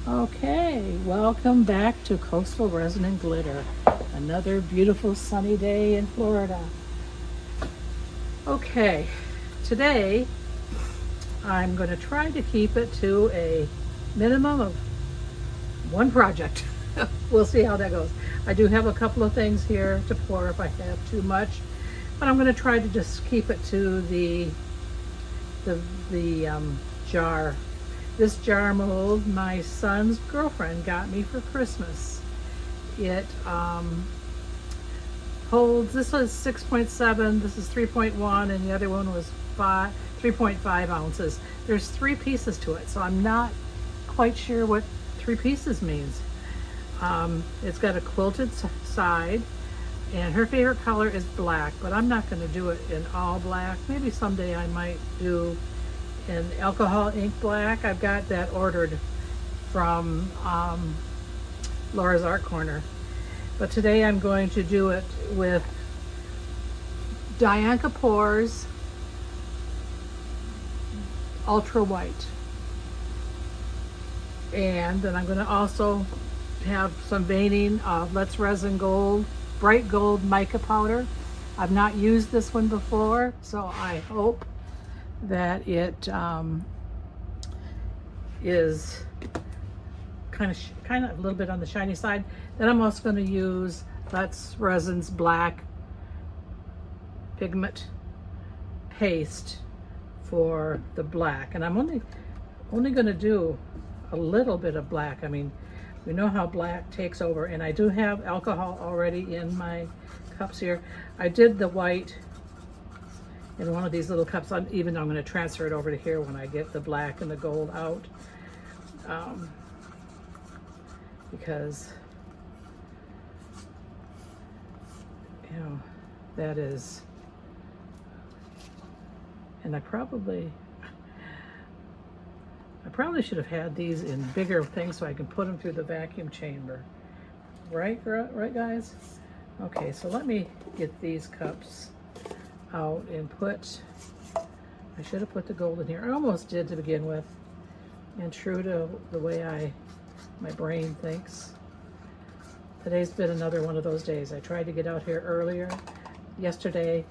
Okay, welcome back to Coastal Resin and Glitter. Another beautiful sunny day in Florida. Okay, today I'm going to try to keep it to a minimum of one project. We'll see how that goes. I do have a couple of things here to pour if I have too much, but I'm going to try to just keep it to the jar. This jar mold my son's girlfriend got me for Christmas. It holds, this was 6.7, this is 3.1, and the other one was 3.5 ounces. There's 3 pieces to it, so I'm not quite sure what 3 pieces means. It's got a quilted side, and her favorite color is black, but I'm not going to do it in all black. Maybe someday I might do in alcohol ink black. I've got that ordered from Laura's Art Corner. But today I'm going to do it with Dianka Pours Ultra White. And then I'm going to also have some veining of Let's Resin Gold, Bright Gold Mica powder. I've not used this one before, so I hope that it is kind of a little bit on the shiny side. Then I'm also going to use Let's Resin's black pigment paste for the black, and I'm only going to do a little bit of black. I mean, we know how black takes over, and I do have alcohol already in my cups here. I did the white in one of these little cups, even though I'm going to transfer it over to here when I get the black and the gold out, because you know that is, and I probably should have had these in bigger things so I can put them through the vacuum chamber, right guys? Okay, so let me get these cups out and put, I should have put the gold in here. I almost did to begin with, and true to the way my brain thinks, today's been another one of those days. I tried to get out here earlier. Yesterday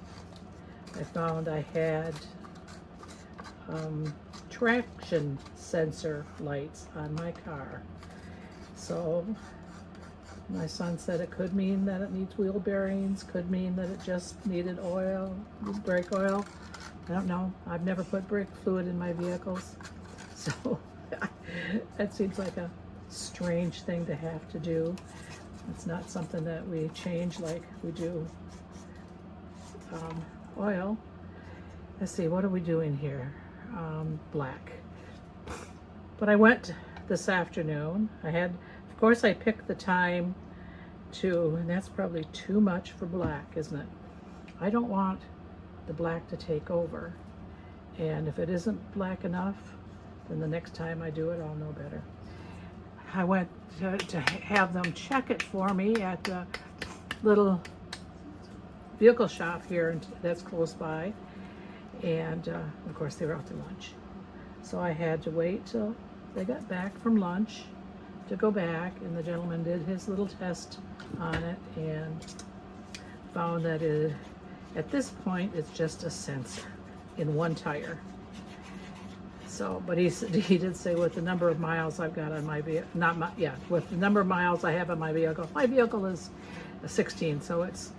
I found I had traction sensor lights on my car, so my son said it could mean that it needs wheel bearings, could mean that it just needed oil, brake oil. I don't know. I've never put brake fluid in my vehicles, so that seems like a strange thing to have to do. It's not something that we change like we do oil. Let's see, what are we doing here? Black. But I went this afternoon. Of course, I picked the time to, and that's probably too much for black, isn't it? I don't want the black to take over. And if it isn't black enough, then the next time I do it, I'll know better. I went to have them check it for me at the little vehicle shop here that's close by. And of course, they were out to lunch. So I had to wait till they got back from lunch to go back, and the gentleman did his little test on it and found that at this point it's just a sensor in one tire. So, but he did say with the number of miles I've got on my vehicle, with the number of miles I have on my vehicle is a 16, so it's,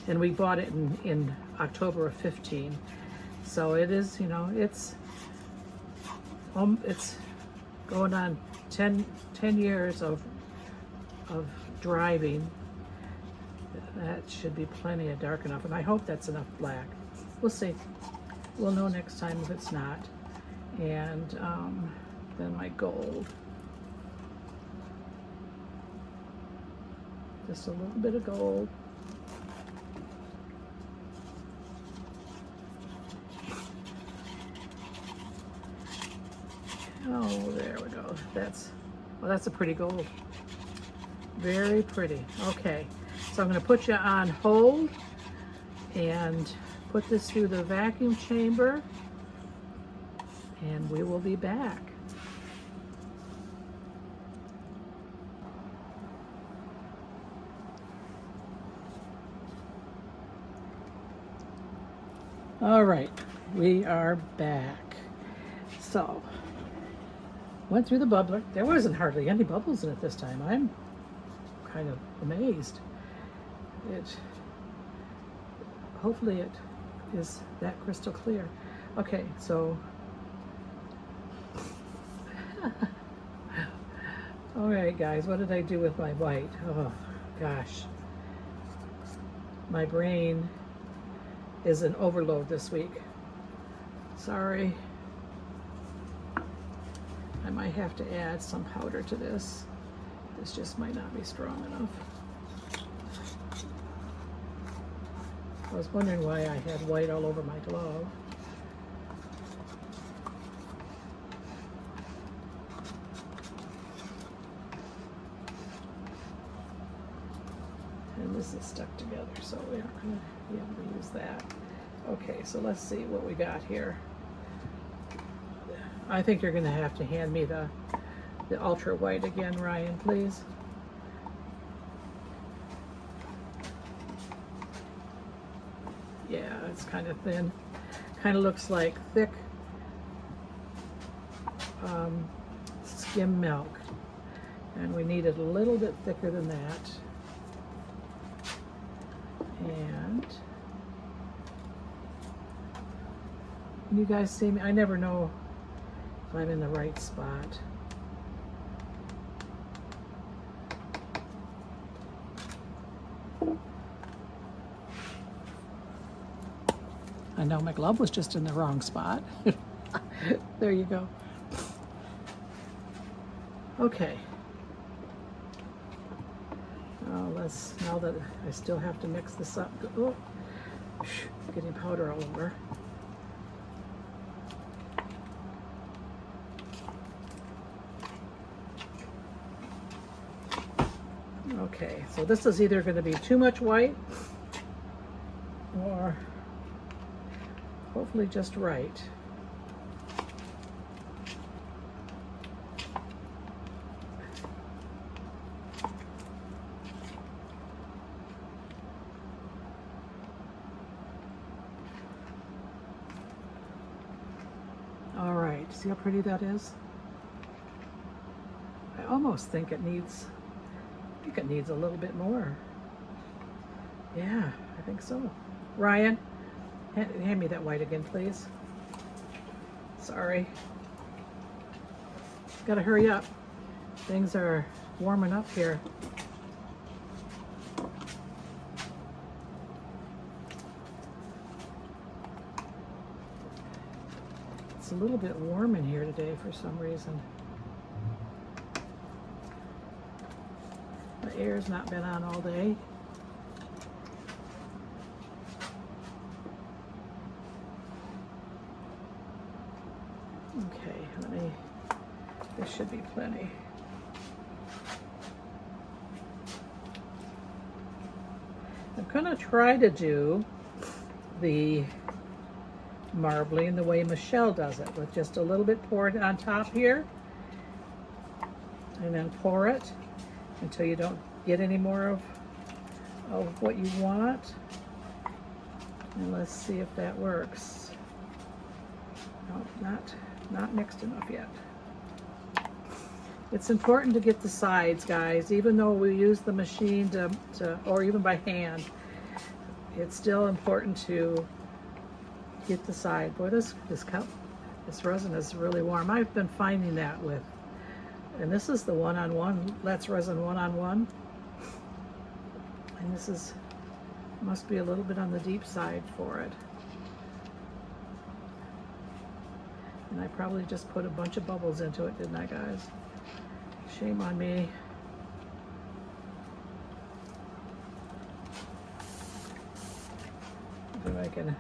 and we bought it in October of 15. So it is, it's going on 10 years of driving. That should be plenty of dark enough, and I hope that's enough black. We'll see. We'll know next time if it's not. And then my gold. Just a little bit of gold. Oh, there we go. That's a pretty gold. Very pretty. Okay, so I'm going to put you on hold and put this through the vacuum chamber, and we will be back. All right, we are back. So, went through the bubbler. There wasn't hardly any bubbles in it this time. I'm kind of amazed. Hopefully it is that crystal clear. Okay, so, all right guys, what did I do with my white? Oh gosh, my brain is in overload this week. Sorry. I might have to add some powder to this. This just might not be strong enough. I was wondering why I had white all over my glove. And this is stuck together, so we aren't going to be able to use that. Okay, so let's see what we got here. I think you're going to have to hand me the ultra white again, Ryan, please. Yeah, it's kind of thin. Kind of looks like thick skim milk. And we need it a little bit thicker than that. And can you guys see me? I never know if I'm in the right spot. I know my glove was just in the wrong spot. There you go. Okay. Now that I still have to mix this up. Oh, getting powder all over. Okay, so this is either going to be too much white or hopefully just right. All right, see how pretty that is? I almost think it needs a little bit more. Yeah, I think so. Ryan, hand me that white again, please. Sorry. Gotta hurry up. Things are warming up here. It's a little bit warm in here today for some reason. The air's not been on all day. Okay, this should be plenty. I'm gonna try to do the marbling the way Michelle does it, with just a little bit poured on top here, and then pour it until you don't get any more of what you want. And let's see if that works. No, not mixed enough yet. It's important to get the sides, guys. Even though we use the machine or even by hand, it's still important to get the side. Boy, this resin is really warm. I've been finding that with, and this is the one-on-one, Let's Resin one-on-one. And this must be a little bit on the deep side for it. And I probably just put a bunch of bubbles into it, didn't I, guys? Shame on me. Maybe I can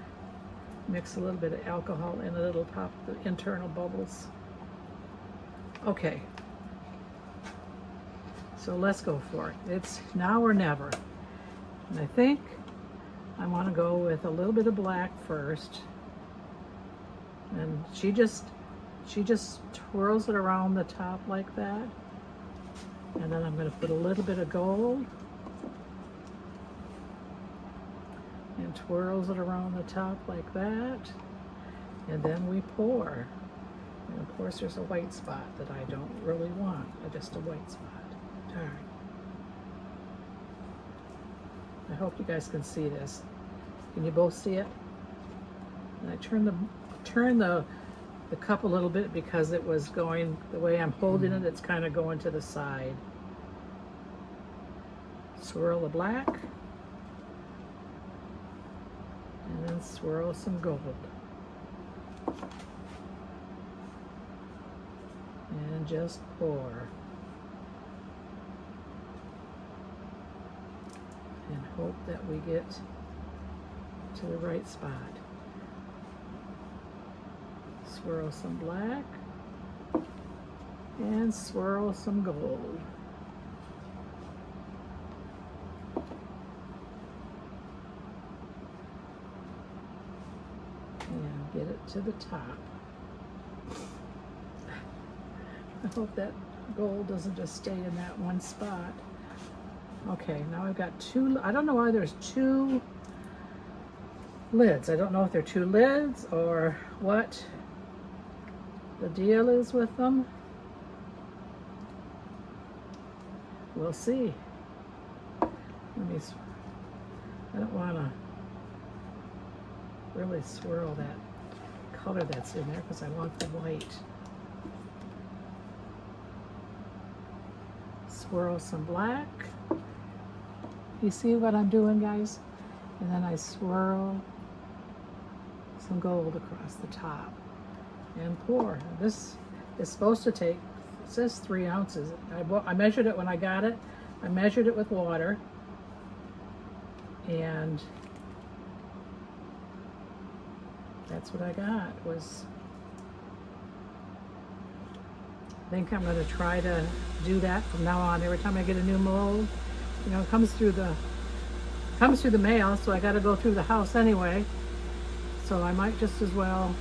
mix a little bit of alcohol in it, it'll pop the internal bubbles. Okay. So let's go for it. It's now or never. And I think I want to go with a little bit of black first. And she just twirls it around the top like that. And then I'm going to put a little bit of gold. And and twirls it around the top like that. And then we pour. And of course there's a white spot that I don't really want, just a white spot. Darn. I hope you guys can see this. Can you both see it? And I turn the cup a little bit because it was going, the way I'm holding it, it's kind of going to the side. Swirl the black. And then swirl some gold. And just pour. And hope that we get to the right spot. Swirl some black and swirl some gold. And get it to the top. I hope that gold doesn't just stay in that one spot. Okay, now I've got two, I don't know why there's two lids. I don't know if they're two lids or what the deal is with them. We'll see. I don't want to really swirl that color that's in there because I want the white. Swirl some black. You see what I'm doing, guys? And then I swirl some gold across the top and pour. This is supposed to take, it says 3 ounces. I measured it when I got it. I measured it with water, and that's what I got. I think I'm going to try to do that from now on. Every time I get a new mold, you know, it comes through the mail, so I got to go through the house anyway. So I might just as well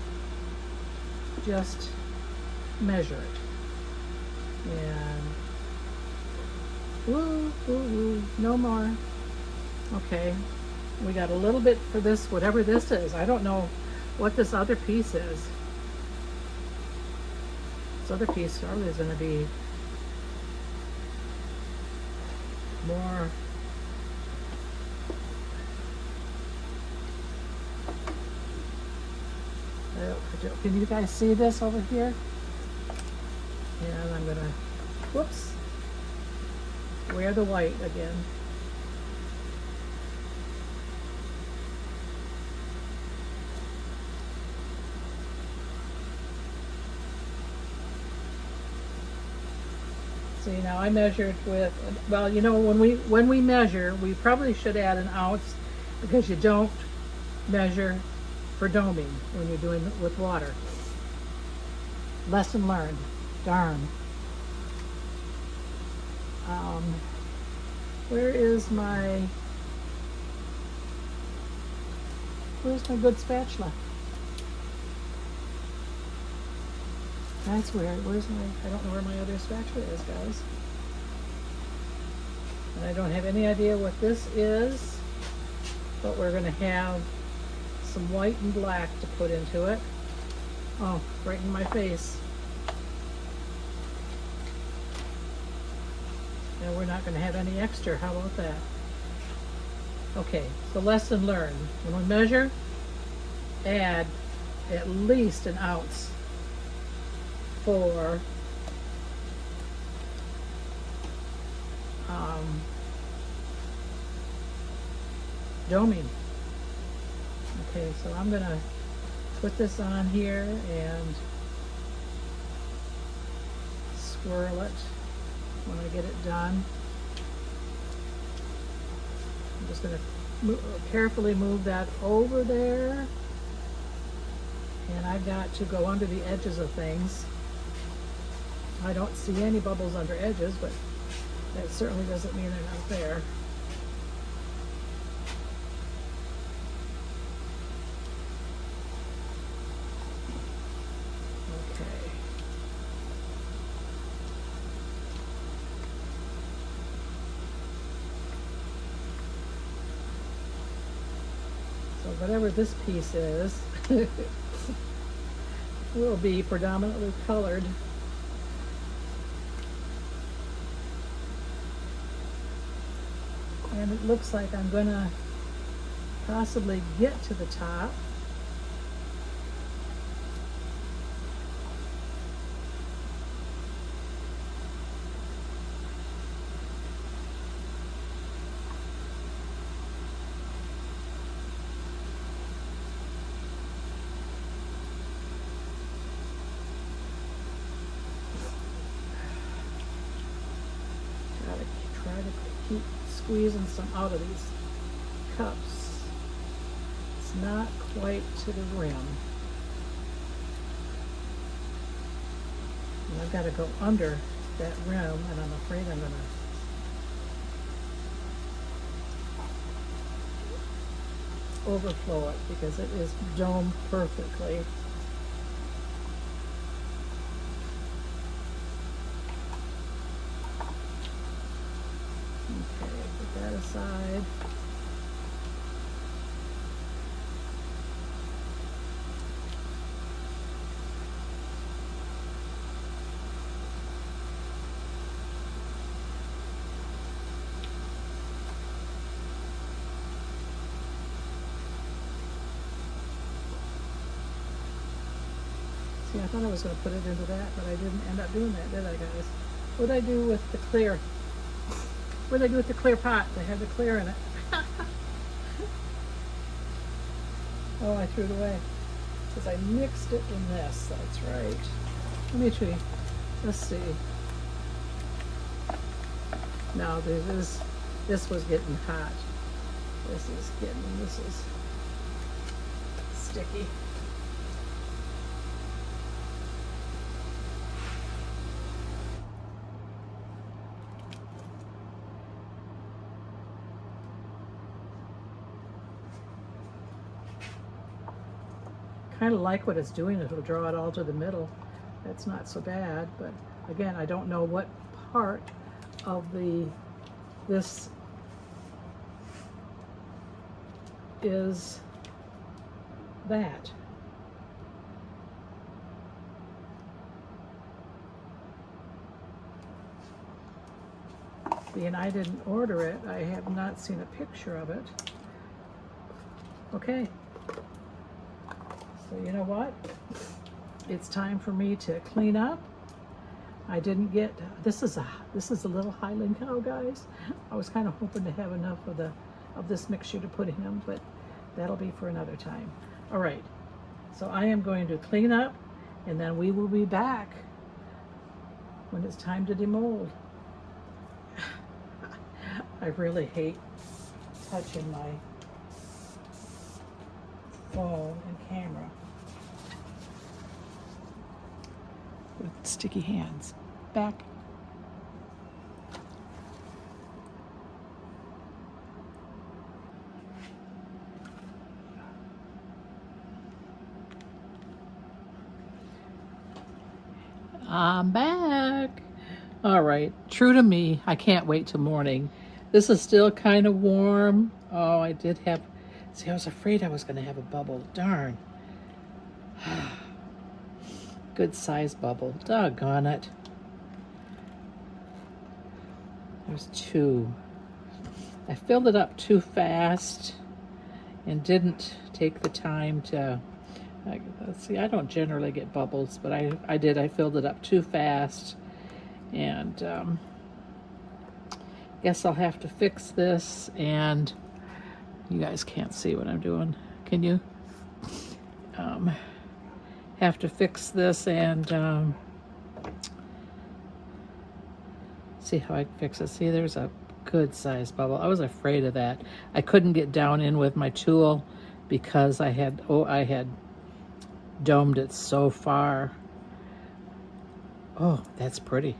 just measure it. And woo, woo, woo, no more. Okay, we got a little bit for this, whatever this is. I don't know what this other piece is. This other piece probably is going to be more. Can you guys see this over here? And I'm gonna, whoops, wear the white again. See, now I measured with, well, you know, when we measure, we probably should add an ounce because you don't measure for doming when you're doing it with water. Lesson learned. Darn. Where's my good spatula? That's weird. I don't know where my other spatula is, guys. And I don't have any idea what this is, but we're going to have some white and black to put into it. Oh, right in my face. And we're not going to have any extra. How about that? Okay, so lesson learned. When we measure, add at least an ounce for doming. Okay, so I'm gonna put this on here and swirl it when I get it done. I'm just gonna carefully move that over there, and I've got to go under the edges of things. I don't see any bubbles under edges, but that certainly doesn't mean they're not there. Okay. whatever this piece is will be predominantly colored. And it looks like I'm gonna possibly get to the top. Try to keep squeezing some out of these cups. It's not quite to the rim. And I've got to go under that rim, and I'm afraid I'm going to overflow it because it is domed perfectly. Okay, put that aside. See, I thought I was going to put it into that, but I didn't end up doing that, did I, guys? What did I do with the clear? What did I do with the clear pot? They had the clear in it. Oh, I threw it away because I mixed it in this. That's right. Let me see. Let's see. No, this was getting hot. This is sticky. Kind of like what it's doing. It'll draw it all to the middle. That's not so bad, but again, I don't know what part of this is that. Being I didn't order it, I have not seen a picture of it. Okay. So you know what? It's time for me to clean up. I didn't get, this is a little Highland cow, guys. I was kind of hoping to have enough of this mixture to put in, but that'll be for another time. All right, so I am going to clean up, and then we will be back when it's time to demold. I really hate touching my phone and camera with sticky hands. Back. I'm back. All right, true to me, I can't wait till morning. This is still kind of warm. Oh, I did have, see, I was afraid I was going to have a bubble. Darn. Good size bubble. Doggone it. There's two. I filled it up too fast and didn't take the time to, let's see, I don't generally get bubbles, but I did. I filled it up too fast, and guess I'll have to fix this. And you guys can't see what I'm doing, can you? Have to fix this and see how I can fix it. See, there's a good size bubble. I was afraid of that. I couldn't get down in with my tool because I had domed it so far. Oh, that's pretty.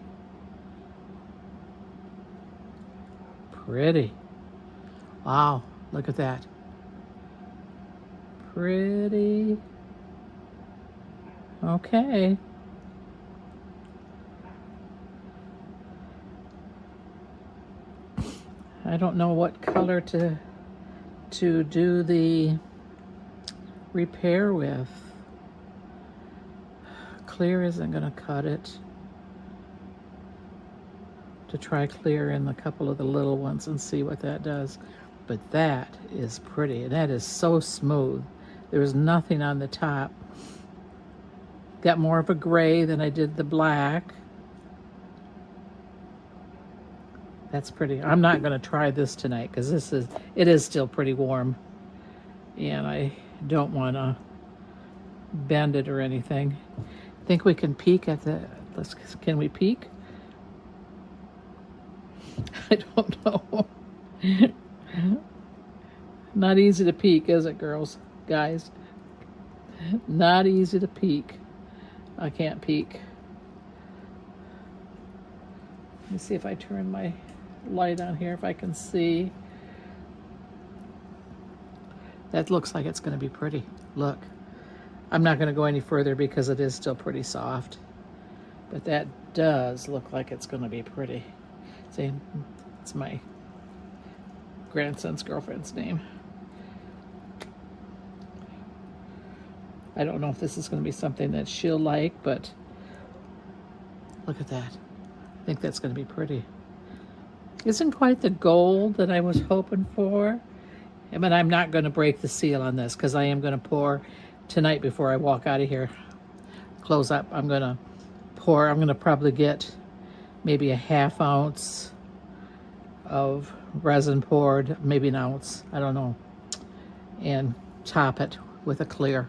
Pretty. Wow, look at that. Pretty. Okay. I don't know what color to do the repair with. Clear isn't going to cut it. To try clear in a couple of the little ones and see what that does. But that is pretty, and that is so smooth. There's nothing on the top. Got more of a gray than I did the black. That's pretty. I'm not going to try this tonight because it is still pretty warm, and I don't want to bend it or anything. I think we can peek at the. Can we peek? I don't know. Not easy to peek, is it, girls, guys? Not easy to peek. I can't peek. Let me see if I turn my light on here, if I can see. That looks like it's going to be pretty. Look. I'm not going to go any further because it is still pretty soft. But that does look like it's going to be pretty. See, it's my grandson's girlfriend's name. I don't know if this is going to be something that she'll like, but look at that. I think that's going to be pretty. Isn't quite the gold that I was hoping for. But I'm not going to break the seal on this because I am going to pour tonight before I walk out of here. Close up. I'm going to pour. I'm going to probably get maybe a ½ ounce of resin poured, maybe an ounce, I don't know, and top it with a clear.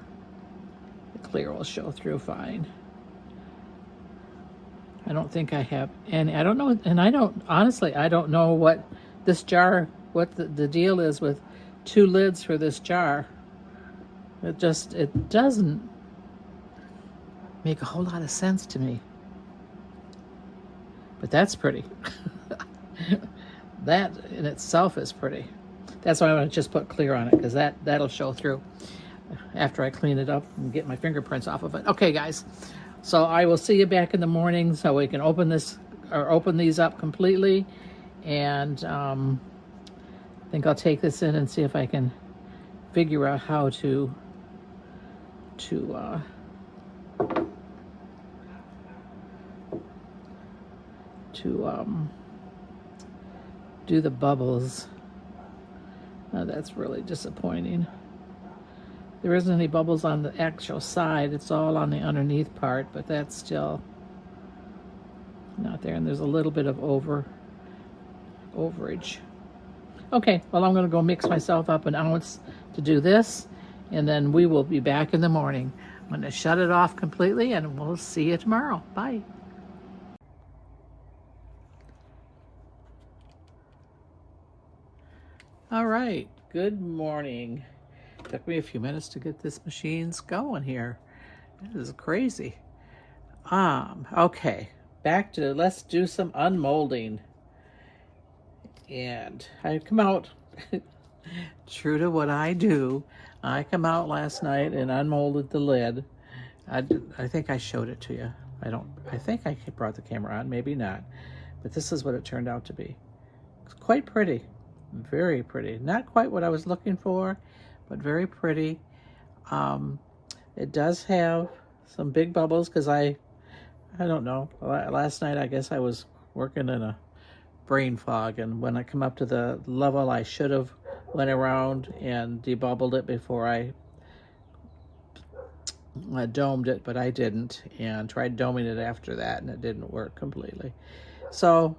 The clear will show through fine. I don't think I have any. I don't know, and honestly, I don't know what this jar, what the deal is with 2 lids for this jar. It doesn't make a whole lot of sense to me. But that's pretty. That in itself is pretty. That's why I'm going to just put clear on it, because that'll show through after I clean it up and get my fingerprints off of it. Okay, guys. So I will see you back in the morning so we can open these up completely. And I think I'll take this in and see if I can figure out how to do the bubbles. That's really disappointing. There isn't any bubbles on the actual side. It's all on the underneath part, but that's still not there. And there's a little bit of overage. Okay, well, I'm going to go mix myself up an ounce to do this, and then we will be back in the morning. I'm going to shut it off completely, and we'll see you tomorrow. Bye. All right, good morning. Took me a few minutes to get this machines going here. This is crazy. Okay, back to let's do some unmolding. And I come out, true to what I do, I come out last night and unmolded the lid. I think I showed it to you. I think I brought the camera on, maybe not. But this is what it turned out to be. It's quite pretty. Very pretty. Not quite what I was looking for, but very pretty. It does have some big bubbles because I don't know. Last night I guess I was working in a brain fog, and when I come up to the level I should have went around and debubbled it before I domed it, but I didn't, and tried doming it after that, and it didn't work completely. So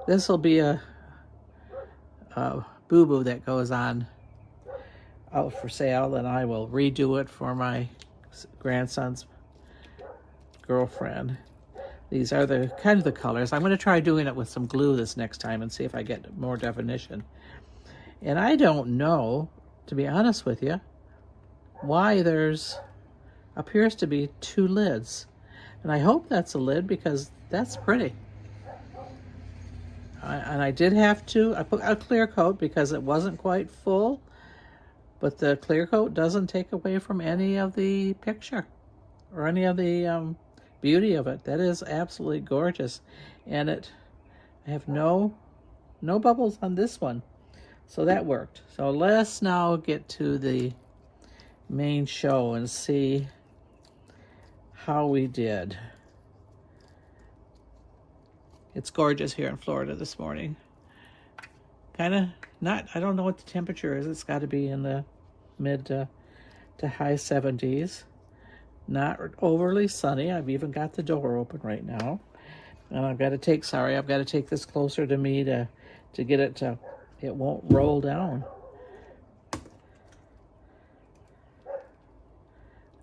this will be a boo-boo that goes on out for sale, and I will redo it for my grandson's girlfriend. These are the kind of the colors. I'm going to try doing it with some glue this next time and see if I get more definition. And I don't know, to be honest with you, why there's appears to be 2 lids. And I hope that's a lid because that's pretty. And I did have to, I put a clear coat because it wasn't quite full, but the clear coat doesn't take away from any of the picture or any of the beauty of it. That is absolutely gorgeous. And I have no bubbles on this one. So that worked. So let's now get to the main show and see how we did. It's gorgeous here in Florida this morning. Kind of not, I don't know what the temperature is. It's got to be in the mid to high 70s. Not overly sunny. I've even got the door open right now. And I've got to take this closer to me to get it to, it won't roll down.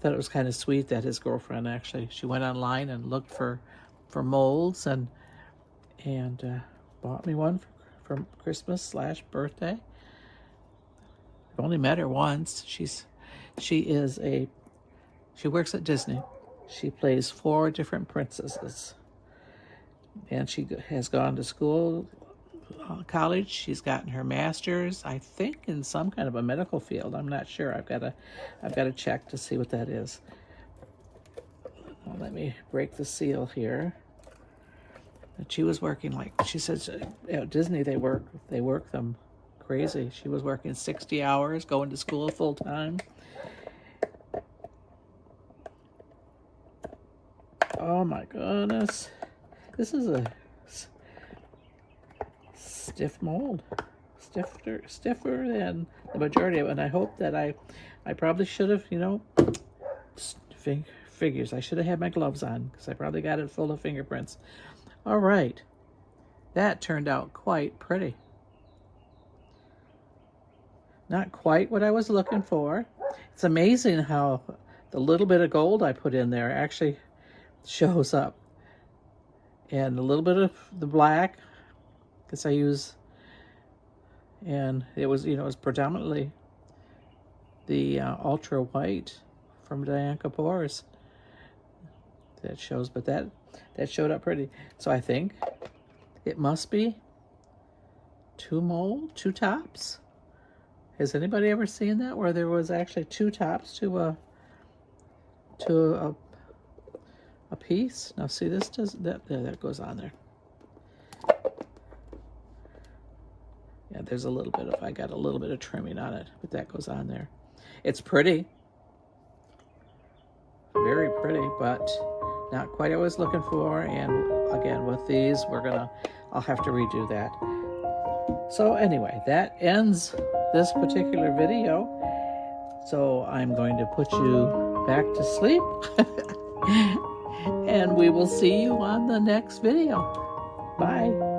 Thought it was kind of sweet that his girlfriend actually, she went online and looked for molds and bought me one for Christmas / birthday. I've only met her once. She works at Disney. She plays 4 different princesses. And she has gone to school, college. She's gotten her master's, I think, in some kind of a medical field. I'm not sure. I've got to check to see what that is. Well, let me break the seal here. And she was working, like she says, at Disney they work them crazy. She was working 60 hours, going to school full time. Oh my goodness. This is a stiff mold. Stiffer than the majority of it. And I hope that I probably should have, figures. I should have had my gloves on because I probably got it full of fingerprints. All right. That turned out quite pretty. Not quite what I was looking for. It's amazing how the little bit of gold I put in there actually shows up. And a little bit of the black, because I use, and it was, it was predominantly the ultra white from Dianka Pores that shows, but that showed up pretty. So I think it must be 2 tops. Has anybody ever seen that, where there was actually 2 tops to a piece? Now see, this does that goes on there. Yeah, there's a little bit of, I got a little bit of trimming on it, but that goes on there. It's pretty, very pretty, but not quite what I was looking for. And again, with these, I'll have to redo that. So anyway, that ends this particular video. So I'm going to put you back to sleep. And we will see you on the next video. Bye.